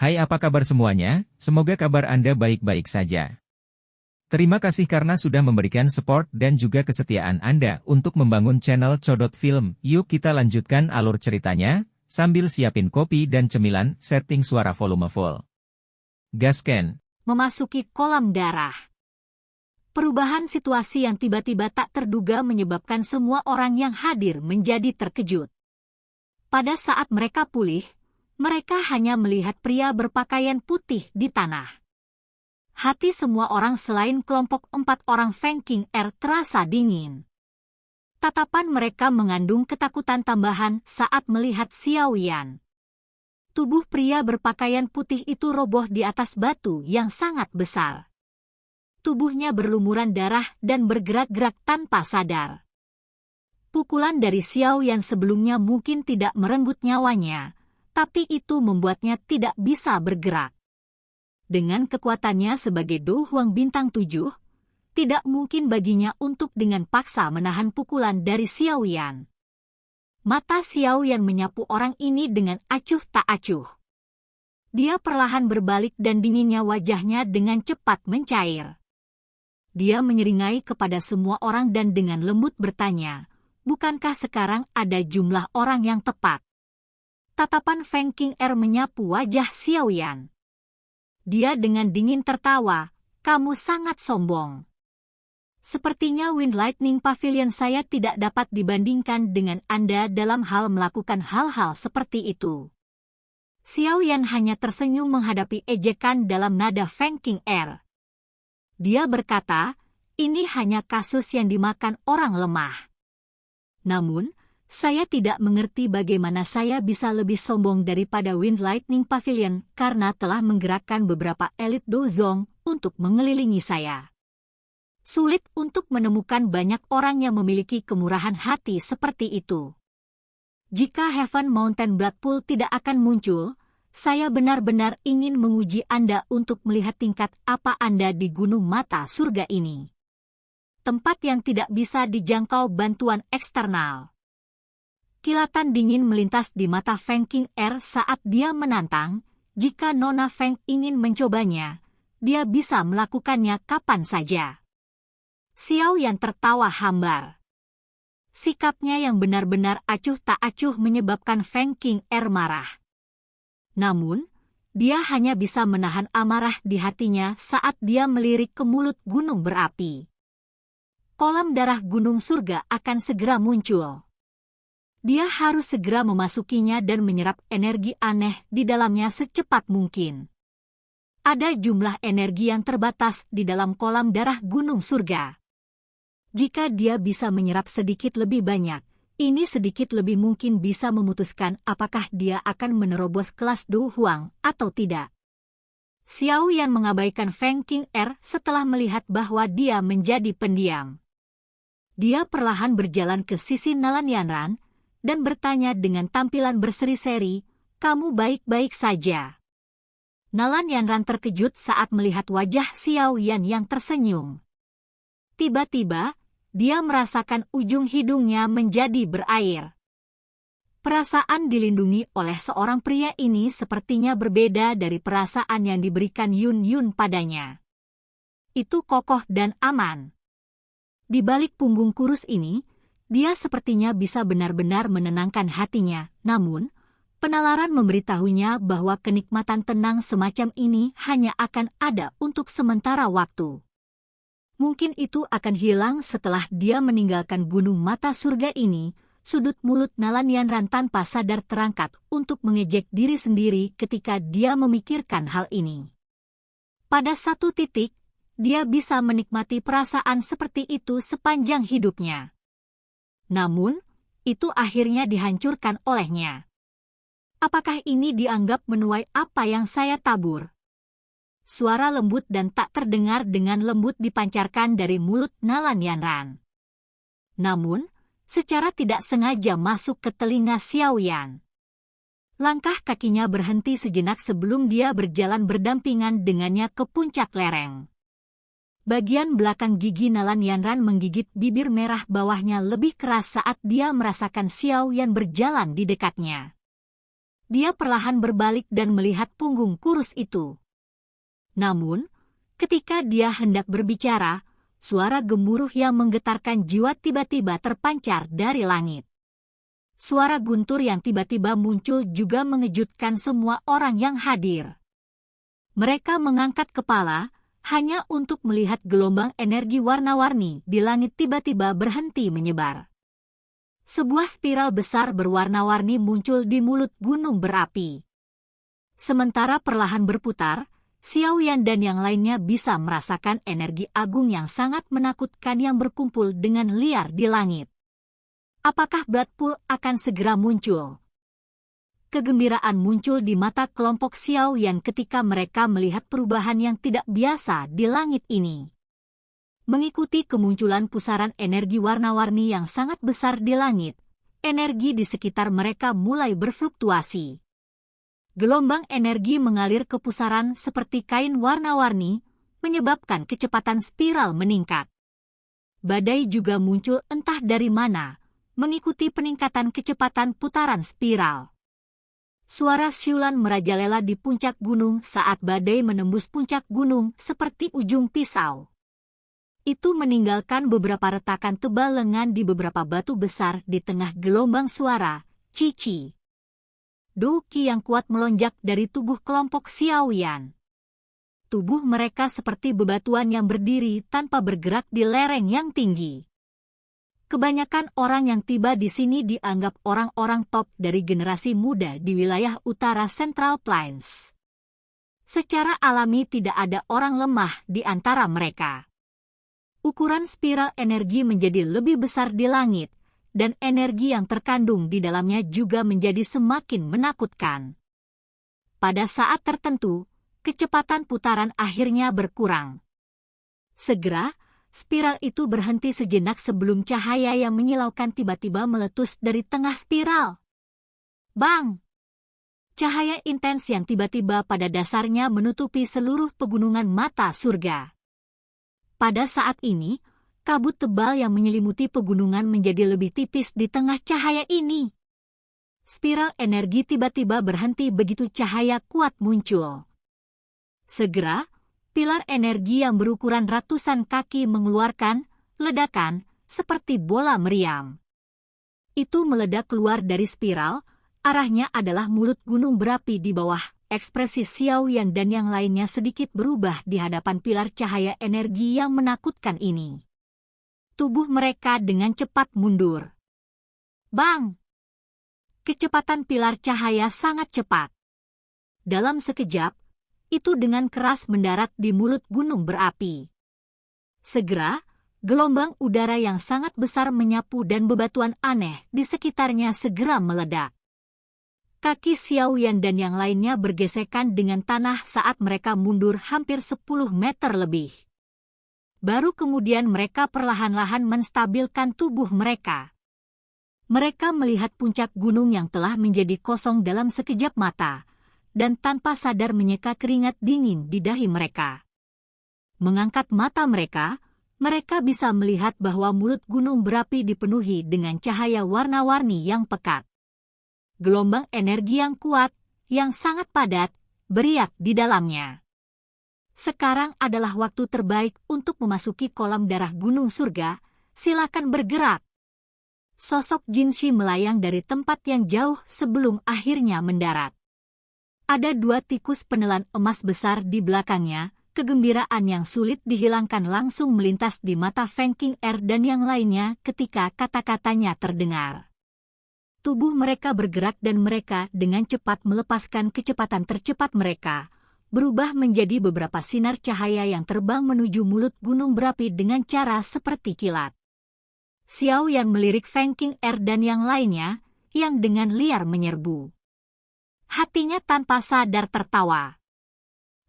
Hai, apa kabar semuanya? Semoga kabar Anda baik-baik saja. Terima kasih karena sudah memberikan support dan juga kesetiaan Anda untuk membangun channel Codot Film. Yuk kita lanjutkan alur ceritanya, sambil siapin kopi dan cemilan, setting suara volume full. Gasken. Memasuki kolam darah. Perubahan situasi yang tiba-tiba tak terduga menyebabkan semua orang yang hadir menjadi terkejut. Pada saat mereka pulih, mereka hanya melihat pria berpakaian putih di tanah. Hati semua orang selain kelompok 4 orang Feng King Er terasa dingin. Tatapan mereka mengandung ketakutan tambahan saat melihat Xiao Yan. Tubuh pria berpakaian putih itu roboh di atas batu yang sangat besar. Tubuhnya berlumuran darah dan bergerak-gerak tanpa sadar. Pukulan dari Xiao Yan sebelumnya mungkin tidak merenggut nyawanya, tapi itu membuatnya tidak bisa bergerak. Dengan kekuatannya sebagai Do Huang Bintang 7, tidak mungkin baginya untuk dengan paksa menahan pukulan dari Xiao Yan. Mata Xiao Yan menyapu orang ini dengan acuh tak acuh. Dia perlahan berbalik dan dinginnya wajahnya dengan cepat mencair. Dia menyeringai kepada semua orang dan dengan lembut bertanya, "Bukankah sekarang ada jumlah orang yang tepat?" Tatapan Feng King Er menyapu wajah Xiao Yan. Dia dengan dingin tertawa, "Kamu sangat sombong. Sepertinya Wind Lightning Pavilion saya tidak dapat dibandingkan dengan Anda dalam hal melakukan hal-hal seperti itu." Xiao Yan hanya tersenyum menghadapi ejekan dalam nada Feng King Er. Dia berkata, "Ini hanya kasus yang dimakan orang lemah. Namun, saya tidak mengerti bagaimana saya bisa lebih sombong daripada Wind Lightning Pavilion karena telah menggerakkan beberapa elit dozong untuk mengelilingi saya. Sulit untuk menemukan banyak orang yang memiliki kemurahan hati seperti itu. Jika Heaven Mountain Bloodpool tidak akan muncul, saya benar-benar ingin menguji Anda untuk melihat tingkat apa Anda di Gunung Mata Surga ini. Tempat yang tidak bisa dijangkau bantuan eksternal." Kilatan dingin melintas di mata Feng King Er saat dia menantang, jika Nona Feng ingin mencobanya, dia bisa melakukannya kapan saja. Xiao Yan tertawa hambar. Sikapnya yang benar-benar acuh tak acuh menyebabkan Feng King Er marah. Namun, dia hanya bisa menahan amarah di hatinya saat dia melirik ke mulut gunung berapi. Kolam darah gunung surga akan segera muncul. Dia harus segera memasukinya dan menyerap energi aneh di dalamnya secepat mungkin. Ada jumlah energi yang terbatas di dalam kolam darah gunung surga. Jika dia bisa menyerap sedikit lebih banyak, ini sedikit lebih mungkin bisa memutuskan apakah dia akan menerobos kelas Do Huang atau tidak. Xiao Yan mengabaikan Feng King Er setelah melihat bahwa dia menjadi pendiam. Dia perlahan berjalan ke sisi Nalan Yanran dan bertanya dengan tampilan berseri-seri, "Kamu baik-baik saja?" Nalan Yanran terkejut saat melihat wajah Xiao Yan yang tersenyum. Tiba-tiba, dia merasakan ujung hidungnya menjadi berair. Perasaan dilindungi oleh seorang pria ini sepertinya berbeda dari perasaan yang diberikan Yun Yun padanya. Itu kokoh dan aman. Di balik punggung kurus ini, dia sepertinya bisa benar-benar menenangkan hatinya. Namun, penalaran memberitahunya bahwa kenikmatan tenang semacam ini hanya akan ada untuk sementara waktu. Mungkin itu akan hilang setelah dia meninggalkan gunung mata surga ini. Sudut mulut Nalan Yanran tanpa sadar terangkat untuk mengejek diri sendiri ketika dia memikirkan hal ini. Pada satu titik, dia bisa menikmati perasaan seperti itu sepanjang hidupnya. Namun, itu akhirnya dihancurkan olehnya. Apakah ini dianggap menuai apa yang saya tabur? Suara lembut dan tak terdengar dengan lembut dipancarkan dari mulut Nalan Yanran. Namun, secara tidak sengaja masuk ke telinga Xiao Yan. Langkah kakinya berhenti sejenak sebelum dia berjalan berdampingan dengannya ke puncak lereng. Bagian belakang gigi Nalan Yanran menggigit bibir merah bawahnya lebih keras saat dia merasakan Xiao Yan berjalan di dekatnya. Dia perlahan berbalik dan melihat punggung kurus itu. Namun, ketika dia hendak berbicara, suara gemuruh yang menggetarkan jiwa tiba-tiba terpancar dari langit. Suara guntur yang tiba-tiba muncul juga mengejutkan semua orang yang hadir. Mereka mengangkat kepala, hanya untuk melihat gelombang energi warna-warni di langit tiba-tiba berhenti menyebar. Sebuah spiral besar berwarna-warni muncul di mulut gunung berapi. Sementara perlahan berputar, Xiaoyan dan yang lainnya bisa merasakan energi agung yang sangat menakutkan yang berkumpul dengan liar di langit. Apakah Blood Pool akan segera muncul? Kegembiraan muncul di mata kelompok Xiaoyan ketika mereka melihat perubahan yang tidak biasa di langit ini. Mengikuti kemunculan pusaran energi warna-warni yang sangat besar di langit, energi di sekitar mereka mulai berfluktuasi. Gelombang energi mengalir ke pusaran seperti kain warna-warni, menyebabkan kecepatan spiral meningkat. Badai juga muncul entah dari mana, mengikuti peningkatan kecepatan putaran spiral. Suara siulan merajalela di puncak gunung saat badai menembus puncak gunung seperti ujung pisau. Itu meninggalkan beberapa retakan tebal lengan di beberapa batu besar di tengah gelombang suara, cici. Douqi yang kuat melonjak dari tubuh kelompok Xiaoyan. Tubuh mereka seperti bebatuan yang berdiri tanpa bergerak di lereng yang tinggi. Kebanyakan orang yang tiba di sini dianggap orang-orang top dari generasi muda di wilayah utara Central Plains. Secara alami tidak ada orang lemah di antara mereka. Ukuran spiral energi menjadi lebih besar di langit, dan energi yang terkandung di dalamnya juga menjadi semakin menakutkan. Pada saat tertentu, kecepatan putaran akhirnya berkurang. Segera, spiral itu berhenti sejenak sebelum cahaya yang menyilaukan tiba-tiba meletus dari tengah spiral. Bang! Cahaya intens yang tiba-tiba pada dasarnya menutupi seluruh pegunungan mata surga. Pada saat ini, kabut tebal yang menyelimuti pegunungan menjadi lebih tipis di tengah cahaya ini. Spiral energi tiba-tiba berhenti begitu cahaya kuat muncul. Segera, pilar energi yang berukuran ratusan kaki mengeluarkan ledakan seperti bola meriam. Itu meledak keluar dari spiral, arahnya adalah mulut gunung berapi di bawah. Ekspresi Xiaoyan dan yang lainnya sedikit berubah di hadapan pilar cahaya energi yang menakutkan ini. Tubuh mereka dengan cepat mundur. Bang! Kecepatan pilar cahaya sangat cepat. Dalam sekejap, itu dengan keras mendarat di mulut gunung berapi. Segera, gelombang udara yang sangat besar menyapu dan bebatuan aneh di sekitarnya segera meledak. Kaki Xiaoyan dan yang lainnya bergesekan dengan tanah saat mereka mundur hampir 10 meter lebih. Baru kemudian mereka perlahan-lahan menstabilkan tubuh mereka. Mereka melihat puncak gunung yang telah menjadi kosong dalam sekejap mata, dan tanpa sadar menyeka keringat dingin di dahi mereka. Mengangkat mata mereka, mereka bisa melihat bahwa mulut gunung berapi dipenuhi dengan cahaya warna-warni yang pekat. Gelombang energi yang kuat, yang sangat padat, beriak di dalamnya. Sekarang adalah waktu terbaik untuk memasuki kolam darah gunung surga, silakan bergerak. Sosok Jinshi melayang dari tempat yang jauh sebelum akhirnya mendarat. Ada 2 tikus penelan emas besar di belakangnya, kegembiraan yang sulit dihilangkan langsung melintas di mata Feng Qing'er dan yang lainnya ketika kata-katanya terdengar. Tubuh mereka bergerak dan mereka dengan cepat melepaskan kecepatan tercepat mereka, berubah menjadi beberapa sinar cahaya yang terbang menuju mulut gunung berapi dengan cara seperti kilat. Xiaoyan melirik Feng Qing'er dan yang lainnya, yang dengan liar menyerbu. Hatinya tanpa sadar tertawa.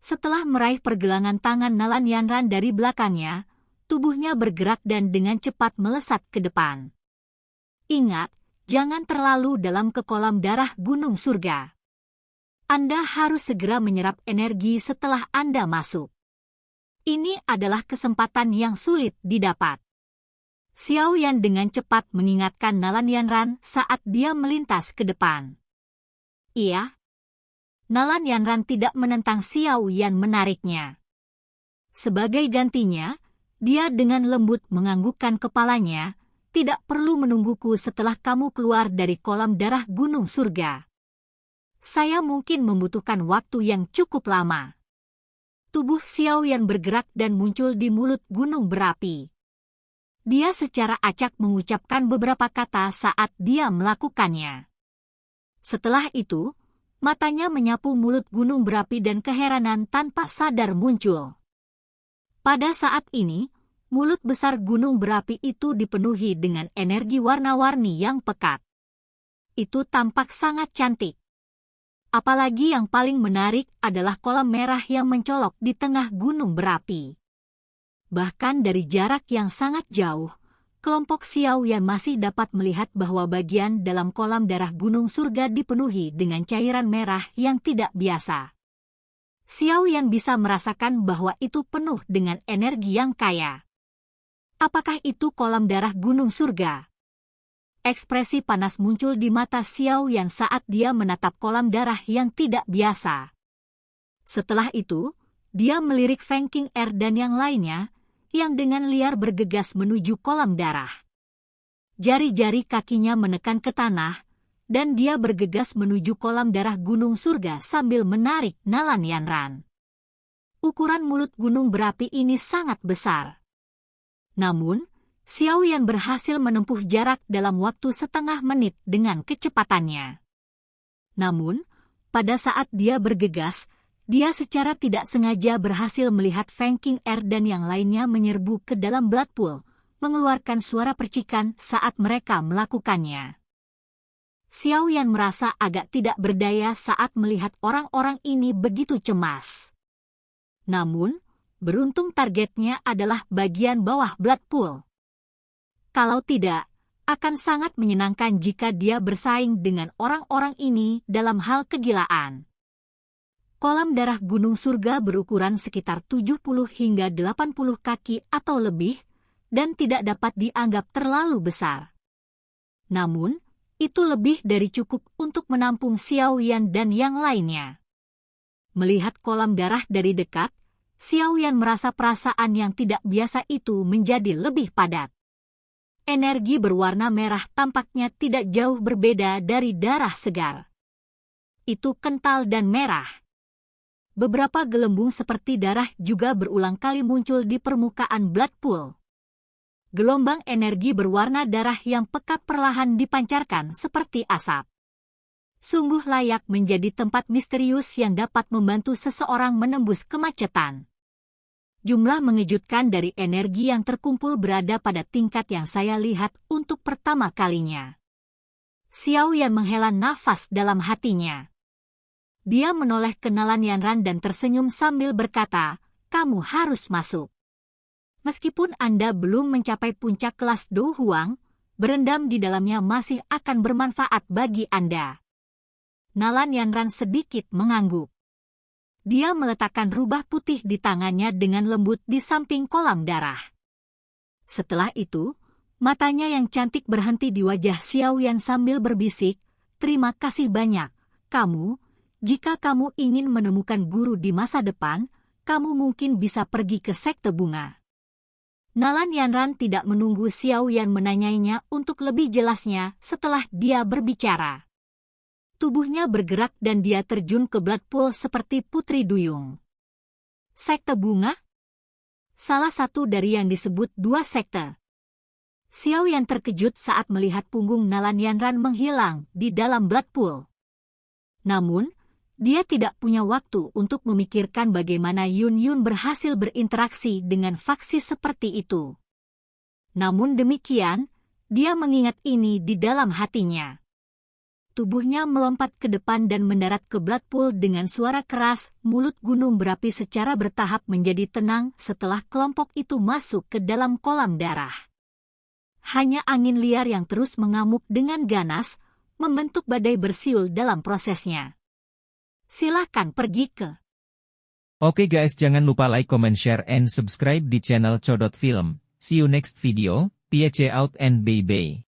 Setelah meraih pergelangan tangan Nalan Yanran dari belakangnya, tubuhnya bergerak dan dengan cepat melesat ke depan. Ingat, jangan terlalu dalam ke kolam darah gunung surga. Anda harus segera menyerap energi setelah Anda masuk. Ini adalah kesempatan yang sulit didapat. Xiaoyan dengan cepat mengingatkan Nalan Yanran saat dia melintas ke depan. Iya. Nalan Yanran tidak menentang Xiao Yan menariknya. Sebagai gantinya, dia dengan lembut menganggukkan kepalanya, tidak perlu menungguku setelah kamu keluar dari kolam darah gunung surga. Saya mungkin membutuhkan waktu yang cukup lama. Tubuh Xiao Yan bergerak dan muncul di mulut gunung berapi. Dia secara acak mengucapkan beberapa kata saat dia melakukannya. Setelah itu, matanya menyapu mulut gunung berapi dan keheranan tanpa sadar muncul. Pada saat ini, mulut besar gunung berapi itu dipenuhi dengan energi warna-warni yang pekat. Itu tampak sangat cantik. Apalagi yang paling menarik adalah kolam merah yang mencolok di tengah gunung berapi. Bahkan dari jarak yang sangat jauh, kelompok Xiao Yan masih dapat melihat bahwa bagian dalam kolam darah gunung surga dipenuhi dengan cairan merah yang tidak biasa. Xiao Yan bisa merasakan bahwa itu penuh dengan energi yang kaya. Apakah itu kolam darah gunung surga? Ekspresi panas muncul di mata Xiao Yan saat dia menatap kolam darah yang tidak biasa. Setelah itu, dia melirik Feng Qing'er dan yang lainnya, yang dengan liar bergegas menuju kolam darah. Jari-jari kakinya menekan ke tanah, dan dia bergegas menuju kolam darah gunung surga sambil menarik Nalan Yanran. Ukuran mulut gunung berapi ini sangat besar. Namun, Xiao Yan berhasil menempuh jarak dalam waktu setengah menit dengan kecepatannya. Namun, pada saat dia bergegas, dia secara tidak sengaja berhasil melihat Feng Qing'er dan yang lainnya menyerbu ke dalam blood pool, mengeluarkan suara percikan saat mereka melakukannya. Xiao Yan merasa agak tidak berdaya saat melihat orang-orang ini begitu cemas. Namun, beruntung targetnya adalah bagian bawah blood pool. Kalau tidak, akan sangat menyenangkan jika dia bersaing dengan orang-orang ini dalam hal kegilaan. Kolam darah gunung surga berukuran sekitar 70 hingga 80 kaki atau lebih, dan tidak dapat dianggap terlalu besar. Namun, itu lebih dari cukup untuk menampung Xiao Yan dan yang lainnya. Melihat kolam darah dari dekat, Xiao Yan merasa perasaan yang tidak biasa itu menjadi lebih padat. Energi berwarna merah tampaknya tidak jauh berbeda dari darah segar. Itu kental dan merah. Beberapa gelembung seperti darah juga berulang kali muncul di permukaan blood pool. Gelombang energi berwarna darah yang pekat perlahan dipancarkan seperti asap. Sungguh layak menjadi tempat misterius yang dapat membantu seseorang menembus kemacetan. Jumlah mengejutkan dari energi yang terkumpul berada pada tingkat yang saya lihat untuk pertama kalinya. Xiao Yan menghela nafas dalam hatinya. Dia menoleh ke Nalan Yanran dan tersenyum sambil berkata, "Kamu harus masuk. Meskipun Anda belum mencapai puncak kelas Do Huang, berendam di dalamnya masih akan bermanfaat bagi Anda." Nalan Yanran sedikit mengangguk. Dia meletakkan rubah putih di tangannya dengan lembut di samping kolam darah. Setelah itu, matanya yang cantik berhenti di wajah Xiao Yan sambil berbisik, "Terima kasih banyak, kamu. Jika kamu ingin menemukan guru di masa depan, kamu mungkin bisa pergi ke sekte bunga." Nalan Yanran tidak menunggu Xiao Yan menanyainya untuk lebih jelasnya setelah dia berbicara. Tubuhnya bergerak dan dia terjun ke blood pool seperti putri duyung. Sekte bunga? Salah satu dari yang disebut dua sekte. Xiao Yan terkejut saat melihat punggung Nalan Yanran menghilang di dalam blood pool. Namun, dia tidak punya waktu untuk memikirkan bagaimana Yun Yun berhasil berinteraksi dengan faksi seperti itu. Namun demikian, dia mengingat ini di dalam hatinya. Tubuhnya melompat ke depan dan mendarat ke blood pool dengan suara keras, mulut gunung berapi secara bertahap menjadi tenang setelah kelompok itu masuk ke dalam kolam darah. Hanya angin liar yang terus mengamuk dengan ganas, membentuk badai bersiul dalam prosesnya. Silahkan pergi ke. Oke guys, jangan lupa like, comment, share, and subscribe di channel Codot Film. See you next video, peace out and bye-bye.